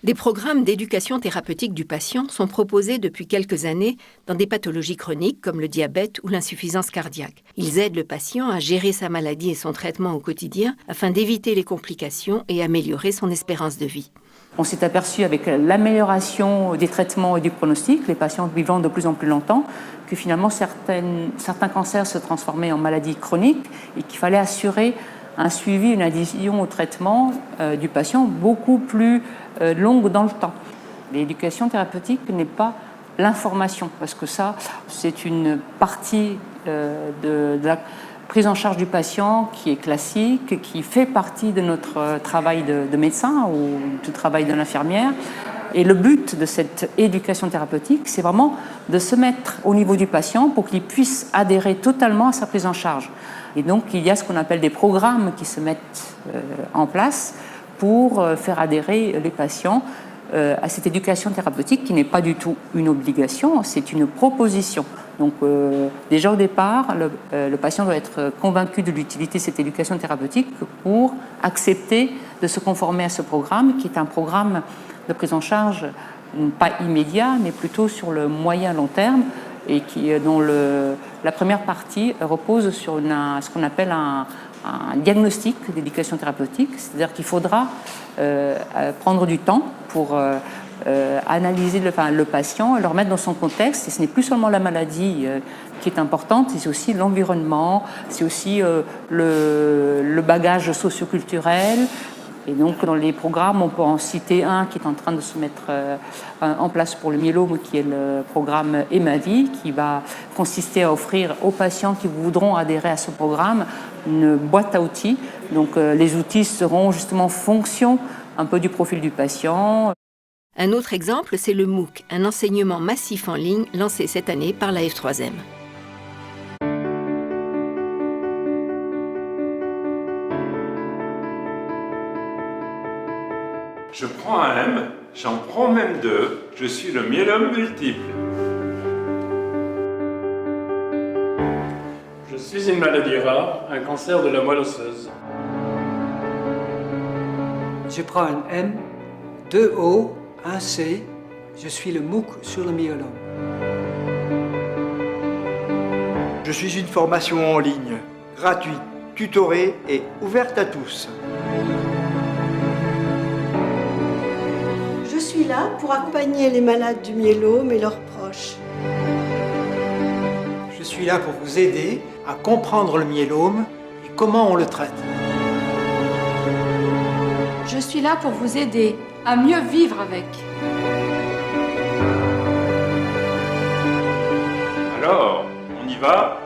Des programmes d'éducation thérapeutique du patient sont proposés depuis quelques années dans des pathologies chroniques comme le diabète ou l'insuffisance cardiaque. Ils aident le patient à gérer sa maladie et son traitement au quotidien afin d'éviter les complications et améliorer son espérance de vie. On s'est aperçu avec l'amélioration des traitements et du pronostic, les patients vivant de plus en plus longtemps, que finalement certains cancers se transformaient en maladies chroniques et qu'il fallait assurer un suivi, une adhésion au traitement du patient beaucoup plus longue dans le temps. L'éducation thérapeutique n'est pas l'information, parce que ça, c'est une partie de la prise en charge du patient qui est classique, qui fait partie de notre travail de médecin ou du travail de l'infirmière. Et le but de cette éducation thérapeutique, c'est vraiment de se mettre au niveau du patient pour qu'il puisse adhérer totalement à sa prise en charge. Et donc, il y a ce qu'on appelle des programmes qui se mettent en place pour faire adhérer les patients à cette éducation thérapeutique qui n'est pas du tout une obligation, c'est une proposition. Donc déjà au départ, le patient doit être convaincu de l'utilité de cette éducation thérapeutique pour accepter de se conformer à ce programme qui est un programme de prise en charge pas immédiat mais plutôt sur le moyen long terme et dont la première partie repose sur ce qu'on appelle un diagnostic d'éducation thérapeutique, c'est-à-dire qu'il faudra prendre du temps pour analyser le patient et le remettre dans son contexte. Et ce n'est plus seulement la maladie qui est importante, c'est aussi l'environnement, c'est aussi le bagage socioculturel. Et donc, dans les programmes, on peut en citer un qui est en train de se mettre en place pour le myélome, qui est le programme EMAVie, qui va consister à offrir aux patients qui voudront adhérer à ce programme une boîte à outils. Donc, les outils seront justement en fonction un peu du profil du patient. Un autre exemple, c'est le MOOC, un enseignement massif en ligne lancé cette année par la F3M. Je prends un M, j'en prends même deux, je suis le myélome multiple. Je suis une maladie rare, un cancer de la moelle osseuse. Je prends un M, deux O, un C, je suis le MOOC sur le myélome. Je suis une formation en ligne, gratuite, tutorée et ouverte à tous. Je suis là pour accompagner les malades du myélome et leurs proches. Je suis là pour vous aider à comprendre le myélome et comment on le traite. Je suis là pour vous aider à mieux vivre avec. Alors, on y va ?